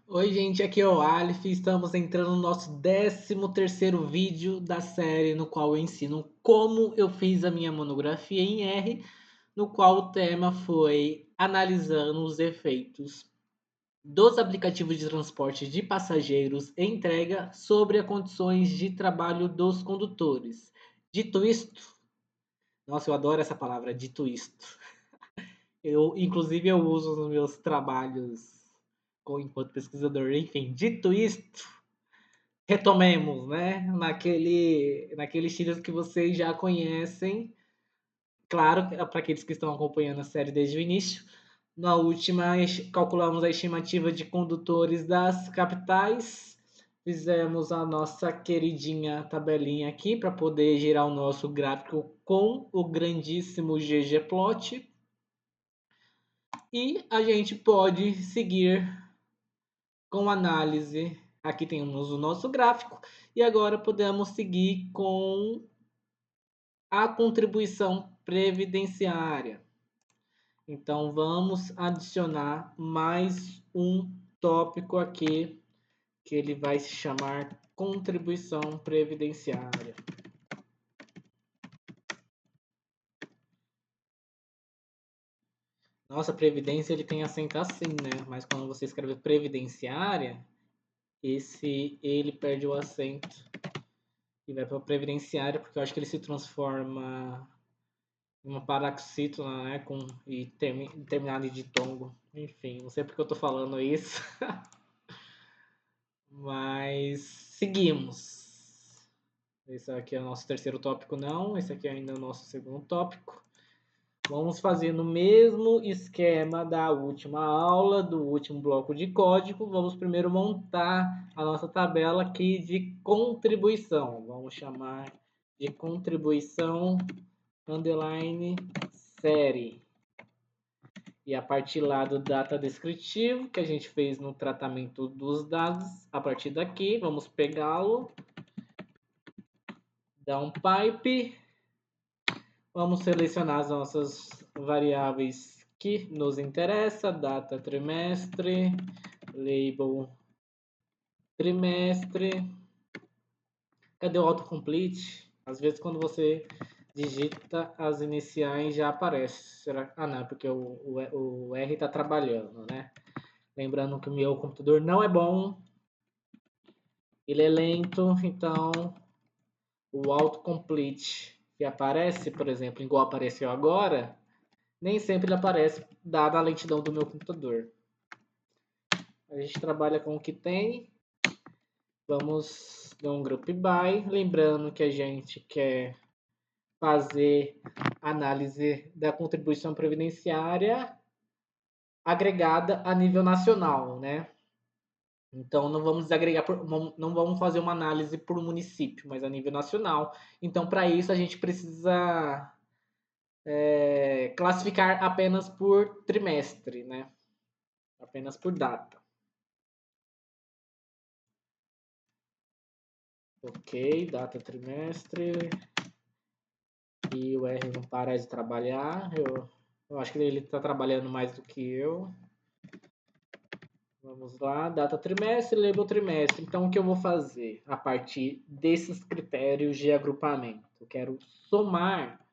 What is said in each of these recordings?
Oi, gente, aqui é o Aleph. Estamos entrando no nosso 13º vídeo da série no qual eu ensino como eu fiz a minha monografia em R, no qual o tema foi analisando os efeitos dos aplicativos de transporte de passageiros e entrega sobre as condições de trabalho dos condutores. Dito isto, nossa, eu adoro essa palavra, dito isto. Inclusive, eu uso nos meus trabalhos enquanto pesquisador. Enfim, dito isto, retomemos, né? Naqueles tiros que vocês já conhecem. Claro, para aqueles que estão acompanhando a série desde o início. Na última, calculamos a estimativa de condutores das capitais. Fizemos a nossa queridinha tabelinha aqui para poder gerar o nosso gráfico com o grandíssimo ggplot. E a gente pode seguir com análise. Aqui temos o nosso gráfico e agora podemos seguir com a contribuição previdenciária. Então vamos adicionar mais um tópico aqui que ele vai se chamar contribuição previdenciária. Nossa, previdência ele tem acento assim, né? Mas quando você escreve previdenciária, ele perde o acento e vai para previdenciária, porque eu acho que ele se transforma em uma paroxítona, né, terminado de tongo. Enfim, não sei porque eu tô falando isso, mas seguimos. Esse aqui é o nosso terceiro tópico, não. Esse aqui ainda é o nosso segundo tópico. Vamos fazer no mesmo esquema da última aula, do último bloco de código. Vamos primeiro montar a nossa tabela aqui de contribuição. Vamos chamar de contribuição underline série. E a partir lá do data descritivo, que a gente fez no tratamento dos dados, a partir daqui, vamos pegá-lo, dar um pipe. Vamos selecionar as nossas variáveis que nos interessa, data trimestre, label trimestre. Cadê o autocomplete? Às vezes quando você digita as iniciais já aparece. Será? Ah, não, porque o R está trabalhando, né? Lembrando que o meu computador não é bom, ele é lento, então o autocomplete que aparece, por exemplo, igual apareceu agora, nem sempre ele aparece dada a lentidão do meu computador. A gente trabalha com o que tem. Vamos dar um group by, lembrando que a gente quer fazer análise da contribuição previdenciária agregada a nível nacional, né? Então não vamos desagregar, não vamos fazer uma análise por município, mas a nível nacional. Então para isso a gente precisa classificar apenas por trimestre, né? Apenas por data. Ok, data trimestre. E o R não para de trabalhar. Eu acho que ele está trabalhando mais do que eu. Vamos lá, data trimestre, label trimestre. Então, o que eu vou fazer a partir desses critérios de agrupamento? Eu quero somar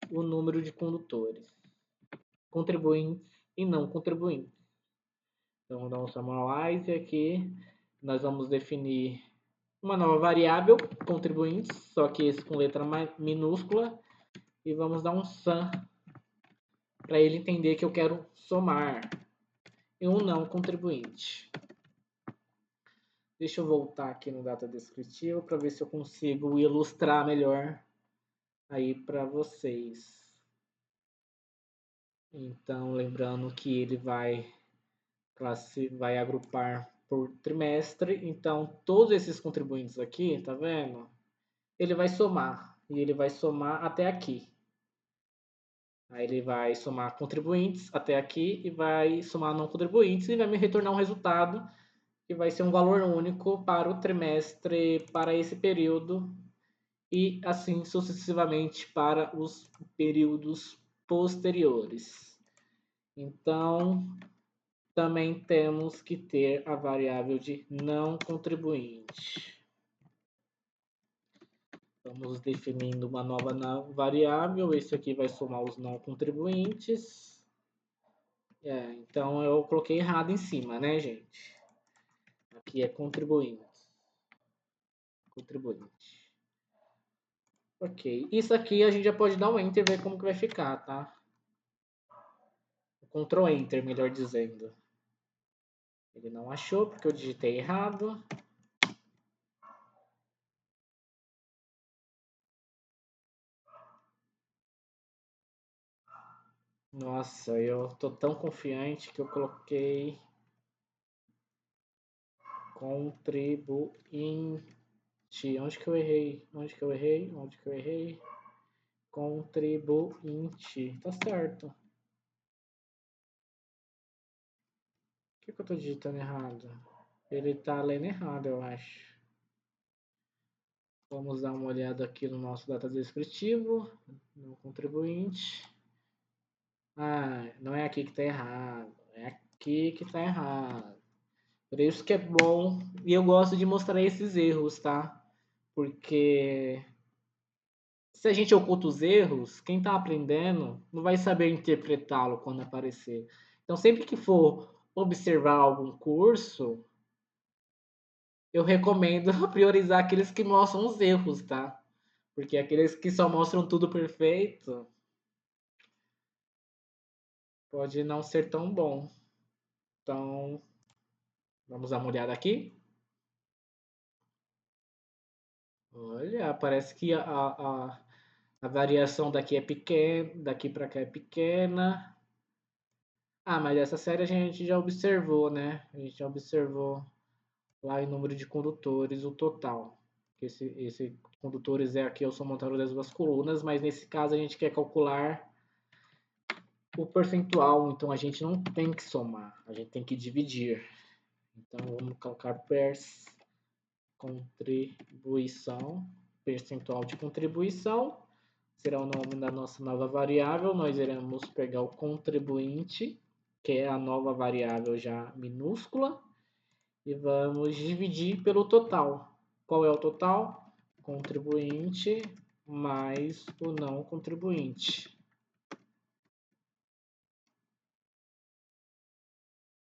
o número de condutores, contribuintes e não contribuintes. Então, vou dar um summarize aqui. Nós vamos definir uma nova variável, contribuintes, só que esse com letra minúscula. E vamos dar um sum para ele entender que eu quero somar e um não contribuinte. Deixa eu voltar aqui no data descritivo para ver se eu consigo ilustrar melhor aí para vocês. Então, lembrando que ele vai agrupar por trimestre. Então, todos esses contribuintes aqui, tá vendo? Ele vai somar. E ele vai somar até aqui. Aí ele vai somar contribuintes até aqui e vai somar não contribuintes e vai me retornar um resultado que vai ser um valor único para o trimestre, para esse período e assim sucessivamente para os períodos posteriores. Então, também temos que ter a variável de não contribuinte. Vamos definindo uma nova variável. Esse aqui vai somar os não contribuintes. Então eu coloquei errado em cima, né, gente? Aqui é contribuinte. Ok. Isso aqui a gente já pode dar um Enter e ver como que vai ficar, tá? Ctrl Enter, melhor dizendo. Ele não achou porque eu digitei errado. Nossa, eu tô tão confiante que eu coloquei contribuinte. Onde que eu errei? Contribuinte. Tá certo. Por que eu tô digitando errado? Ele tá lendo errado, eu acho. Vamos dar uma olhada aqui no nosso data descritivo, no contribuinte. Ah, não é aqui que tá errado, é aqui que tá errado. Por isso que é bom, e eu gosto de mostrar esses erros, tá? Porque se a gente oculta os erros, quem tá aprendendo não vai saber interpretá-lo quando aparecer. Então, sempre que for observar algum curso, eu recomendo priorizar aqueles que mostram os erros, tá? Porque aqueles que só mostram tudo perfeito pode não ser tão bom. Então, vamos dar uma olhada aqui. Olha, parece que a variação daqui é pequena, daqui para cá é pequena. Ah, mas essa série a gente já observou, né? A gente já observou lá em número de condutores, o total. Esse condutores é aqui o somatório das duas colunas, mas nesse caso a gente quer calcular o percentual, então a gente não tem que somar, a gente tem que dividir. Então vamos colocar contribuição, percentual de contribuição, será o nome da nossa nova variável. Nós iremos pegar o contribuinte, que é a nova variável já minúscula, e vamos dividir pelo total. Qual é o total? Contribuinte mais o não contribuinte.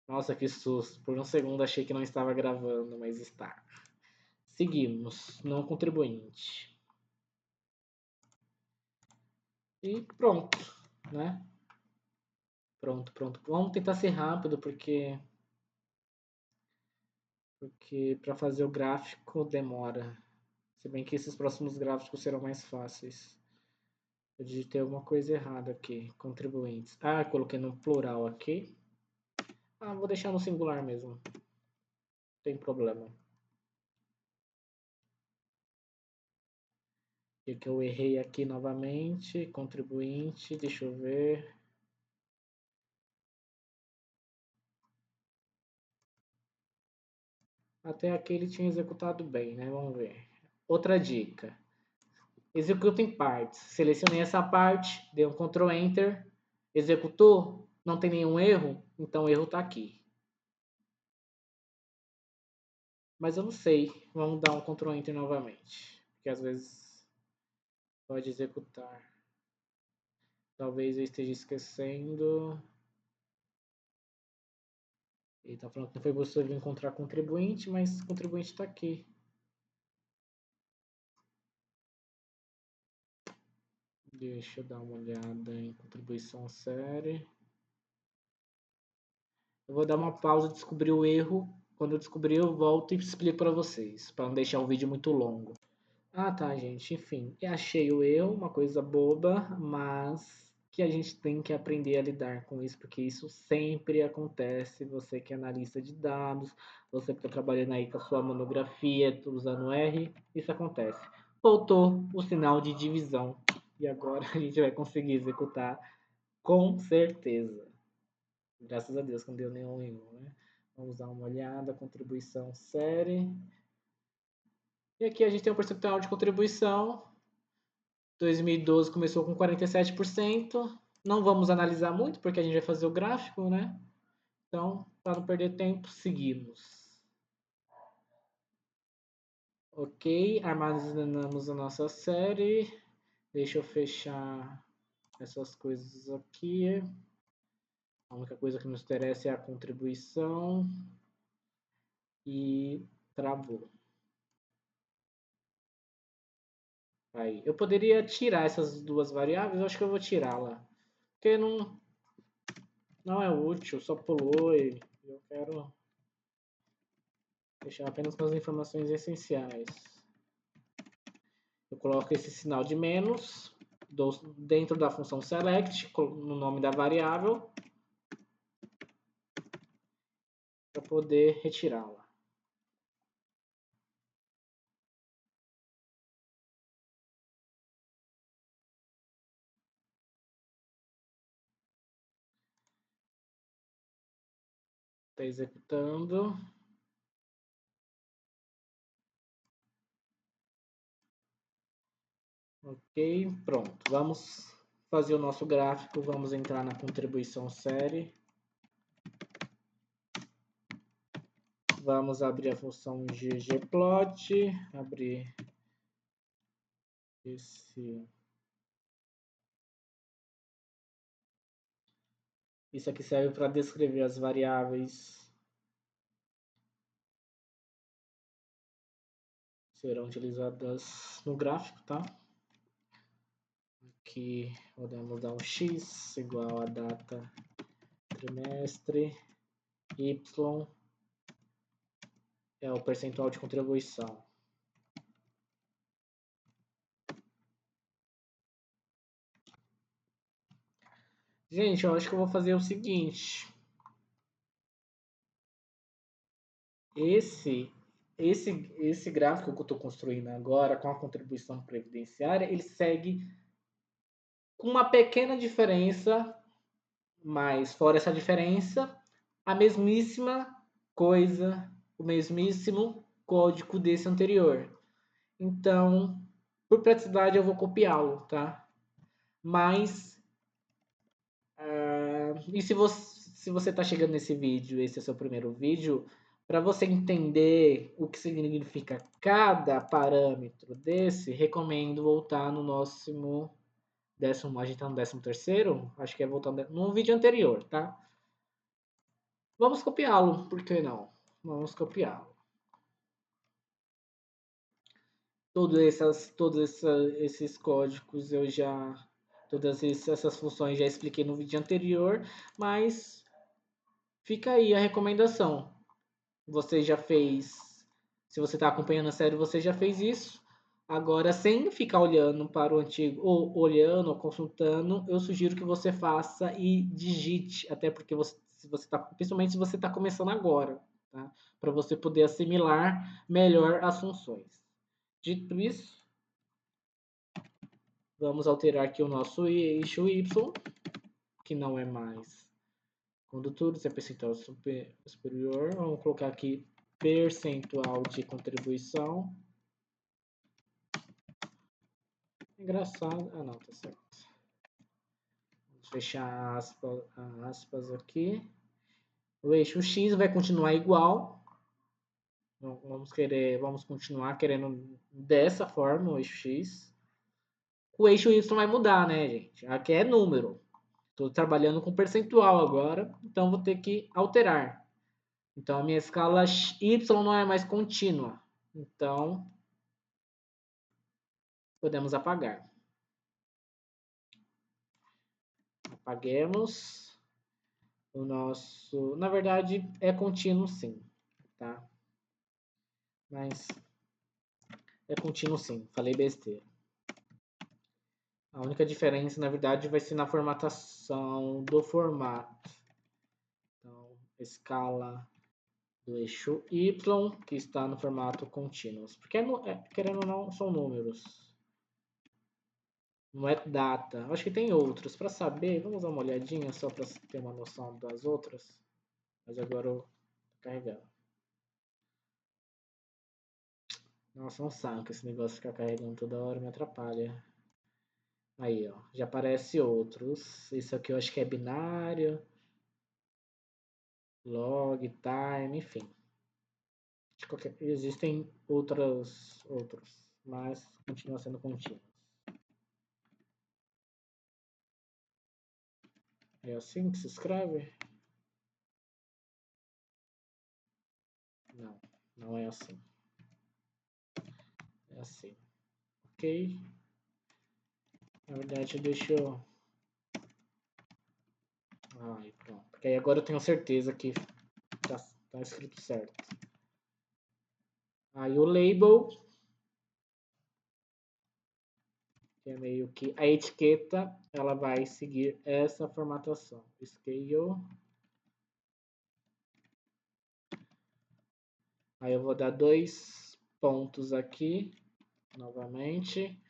Nossa, que susto. Por um segundo achei que não estava gravando, mas está. Seguimos. Não contribuinte. E pronto, né? Pronto. Vamos tentar ser rápido, porque para fazer o gráfico demora. Se bem que esses próximos gráficos serão mais fáceis. Eu digitei alguma coisa errada aqui. Contribuintes. Ah, coloquei no plural aqui. Ah, vou deixar no singular mesmo. Não tem problema. O que eu errei aqui novamente? Contribuinte, deixa eu ver. Até aqui ele tinha executado bem, né? Vamos ver. Outra dica. Executa em partes. Selecionei essa parte, dei um Ctrl Enter, executou, não tem nenhum erro, então o erro está aqui. Mas eu não sei. Vamos dar um Ctrl Enter novamente. Porque às vezes pode executar. Talvez eu esteja esquecendo. Ele está falando que não foi possível encontrar contribuinte, mas o contribuinte está aqui. Deixa eu dar uma olhada em contribuição série. Eu vou dar uma pausa e descobrir o erro. Quando eu descobrir, eu volto e explico para vocês, para não deixar o vídeo muito longo. Ah, tá, gente. Enfim, eu achei o erro, uma coisa boba, mas que a gente tem que aprender a lidar com isso, porque isso sempre acontece. Você que é analista de dados, você que está trabalhando aí com a sua monografia, usando R, isso acontece. Faltou o sinal de divisão e agora a gente vai conseguir executar com certeza. Graças a Deus que não deu nenhum erro, né? Vamos dar uma olhada, contribuição série. E aqui a gente tem um percentual de contribuição. 2012 começou com 47%. Não vamos analisar muito, porque a gente vai fazer o gráfico, né? Então, Para não perder tempo, seguimos. Ok, armazenamos a nossa série. Deixa eu fechar essas coisas aqui. A única coisa que nos interessa é a contribuição. E travou. Aí, eu poderia tirar essas duas variáveis, eu acho que eu vou tirá-la. Porque não é útil, só pulou e eu quero deixar apenas com as informações essenciais. Eu coloco esse sinal de menos dentro da função select, no nome da variável, para poder retirá-la. Está executando. Ok, pronto. Vamos fazer o nosso gráfico. Vamos entrar na contribuição série. Vamos abrir a função ggplot, abrir esse. Isso aqui serve para descrever as variáveis que serão utilizadas no gráfico, tá? Aqui podemos dar um x igual a data trimestre, y é o percentual de contribuição. Gente, eu acho que eu vou fazer o seguinte. Esse gráfico que eu estou construindo agora, com a contribuição previdenciária, ele segue com uma pequena diferença, mas fora essa diferença, a mesmíssima coisa, o mesmíssimo código desse anterior. Então, por praticidade, eu vou copiá-lo, tá? Mas, e se você está chegando nesse vídeo, esse é o seu primeiro vídeo, para você entender o que significa cada parâmetro desse, recomendo voltar no nosso décimo, a gente tá no 13º, acho que é voltando no vídeo anterior, tá? Vamos copiá-lo, por que não? Vamos copiá-lo. Todos esses códigos eu já, todas essas funções já expliquei no vídeo anterior, mas fica aí a recomendação. Você já fez, se você está acompanhando a série, você já fez isso. Agora, sem ficar olhando para o antigo, ou olhando ou consultando, eu sugiro que você faça e digite, até porque se você tá, principalmente se você está começando agora, tá? Para você poder assimilar melhor as funções. Dito isso, vamos alterar aqui o nosso eixo Y, que não é mais condutores, é percentual superior. Vamos colocar aqui percentual de contribuição. Engraçado. Ah, não, tá certo. Vamos fechar aspas aqui. O eixo X vai continuar igual. Vamos continuar querendo dessa forma o eixo X. O eixo Y vai mudar, né, gente? Aqui é número. Estou trabalhando com percentual agora, então vou ter que alterar. Então a minha escala Y não é mais contínua. Então podemos apagar. Apaguemos o nosso. Na verdade, é contínuo sim, tá? Mas é contínuo sim, falei besteira. A única diferença, na verdade, vai ser na formatação do formato. Então, escala do eixo Y, que está no formato contínuo. Porque, querendo ou não, são números. Não é data. Acho que tem outros. Para saber, vamos dar uma olhadinha só para ter uma noção das outras. Mas agora eu vou carregar. Nossa, é um saco esse negócio de ficar carregando toda hora, me atrapalha. Aí, ó, já aparece outros. Isso aqui eu acho que é binário. log, time, enfim. Existem outros, mas continua sendo contínuos. É assim que se escreve? Não, não é assim. É assim. Ok. Na verdade, deixa eu... Ai, pronto. Porque aí agora eu tenho certeza que tá escrito certo. Aí o label, que é meio que a etiqueta, ela vai seguir essa formatação. Scale. Aí eu vou dar 2 pontos aqui, novamente.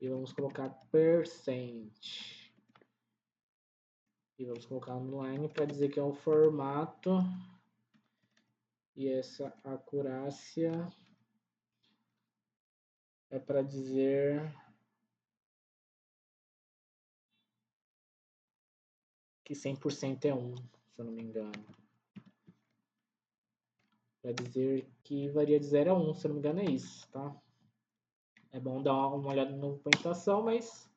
E vamos colocar percent. E vamos colocar online para dizer que é o formato. E essa acurácia é para dizer que 100% é 1, se eu não me engano. Para dizer que varia de 0 a 1, se eu não me engano é isso, tá? É bom dar uma olhada na documentação, mas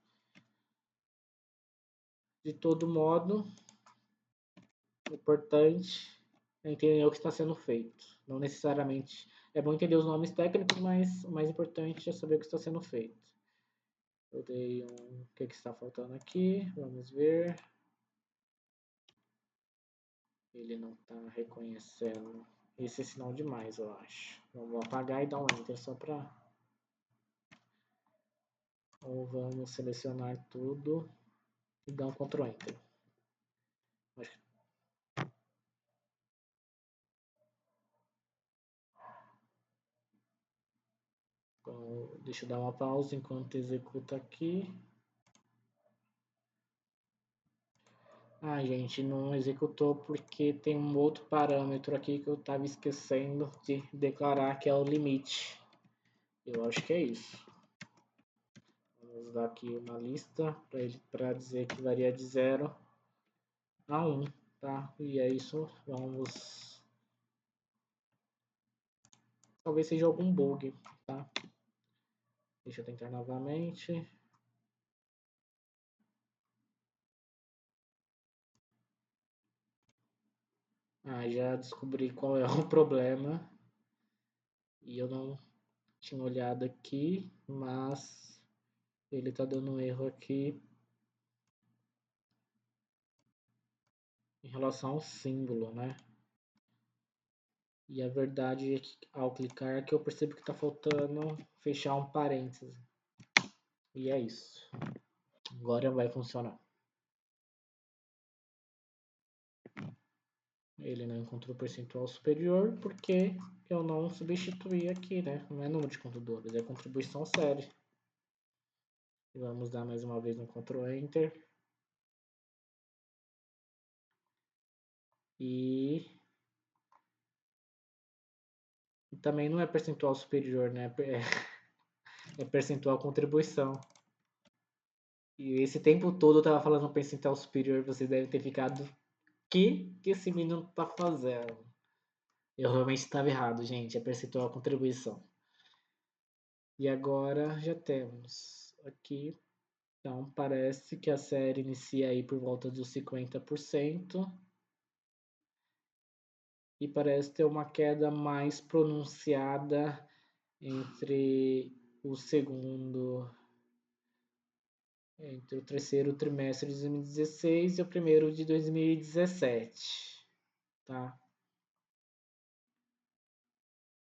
de todo modo, o importante é entender o que está sendo feito. Não necessariamente é bom entender os nomes técnicos, mas o mais importante é saber o que está sendo feito. Eu dei um... O que está faltando aqui? Vamos ver. Ele não está reconhecendo. Esse é sinal demais, eu acho. Vamos apagar e dar um Enter só para... Ou vamos selecionar tudo e dar um Ctrl Enter. Então, deixa eu dar uma pausa enquanto executa aqui. Ah, gente, não executou porque tem um outro parâmetro aqui que eu estava esquecendo de declarar, que é o limite. Eu acho que é isso. Vamos dar aqui uma lista para dizer que varia de 0 a 1, tá? E é isso. Vamos... Talvez seja algum bug, tá? Deixa eu tentar novamente. Ah, já descobri qual é o problema. E eu não tinha olhado aqui, mas ele tá dando um erro aqui em relação ao símbolo, né? E a verdade é que ao clicar que eu percebo que tá faltando fechar um parêntese. E é isso. Agora vai funcionar. Ele não encontrou percentual superior porque eu não substituí aqui, né? Não é número de contadores, é contribuição série. E vamos dar mais uma vez um Ctrl Enter. E também não é percentual superior, né? É percentual contribuição. E esse tempo todo eu tava falando percentual superior, vocês devem ter ficado, que esse menino tá fazendo? Eu realmente estava errado, gente, é percentual contribuição. E agora já temos aqui, então parece que a série inicia aí por volta dos 50%. E parece ter uma queda mais pronunciada entre o segundo, entre o terceiro trimestre de 2016 e o primeiro de 2017, tá?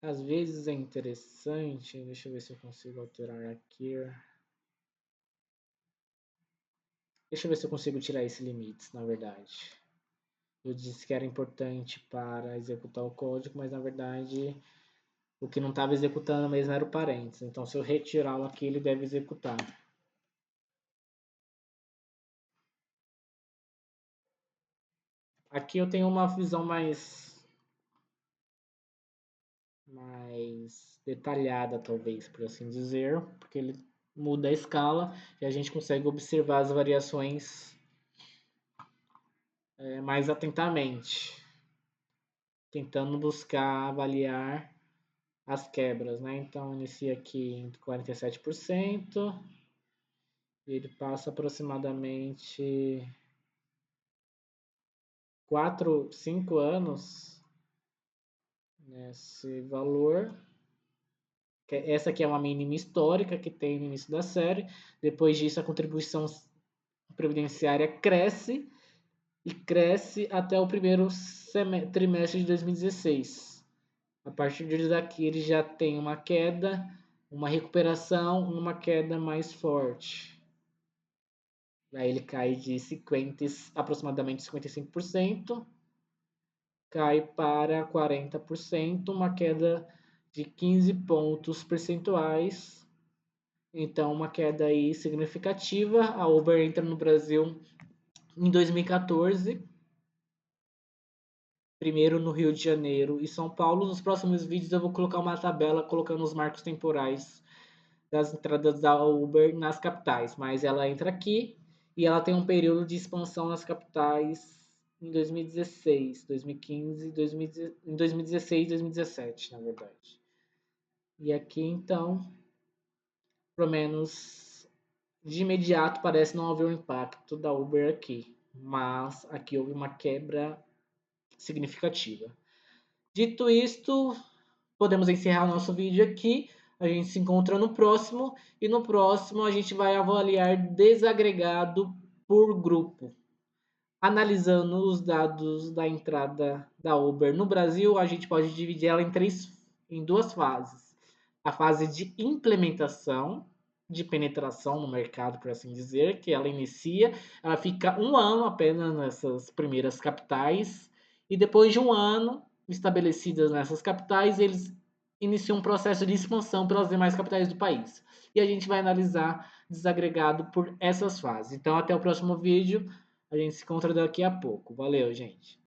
Às vezes é interessante, deixa eu ver se eu consigo alterar aqui. Deixa eu ver se eu consigo tirar esse limite, na verdade. Eu disse que era importante para executar o código, mas na verdade o que não estava executando mesmo era o parênteses. Então se eu retirá-lo aqui, ele deve executar. Aqui eu tenho uma visão mais detalhada, talvez, por assim dizer, porque ele muda a escala e a gente consegue observar as variações mais atentamente. tentando buscar avaliar as quebras, né? Então inicia aqui em 47%, e ele passa aproximadamente 4, 5 anos nesse valor. Essa aqui é uma mínima histórica que tem no início da série. Depois disso, a contribuição previdenciária cresce e cresce até o primeiro trimestre de 2016. A partir daqui, ele já tem uma queda, uma recuperação, uma queda mais forte. Aí ele cai de 50, aproximadamente 55%, cai para 40%, uma queda de 15 pontos percentuais. Então, uma queda aí significativa. A Uber entra no Brasil em 2014, primeiro no Rio de Janeiro e São Paulo. Nos próximos vídeos eu vou colocar uma tabela colocando os marcos temporais das entradas da Uber nas capitais, mas ela entra aqui e ela tem um período de expansão nas capitais em 2016, 2015, em 2016 e 2017, na verdade. E aqui, então, pelo menos de imediato parece não haver um impacto da Uber aqui, mas aqui houve uma quebra significativa. Dito isto, podemos encerrar o nosso vídeo aqui. A gente se encontra no próximo, e no próximo a gente vai avaliar desagregado por grupo. Analisando os dados da entrada da Uber no Brasil, a gente pode dividir ela em duas fases. A fase de implementação, de penetração no mercado, por assim dizer, que ela inicia, ela fica um ano apenas nessas primeiras capitais, e depois de um ano estabelecidas nessas capitais, eles iniciam um processo de expansão pelas demais capitais do país. E a gente vai analisar desagregado por essas fases. Então, até o próximo vídeo. A gente se encontra daqui a pouco. Valeu, gente.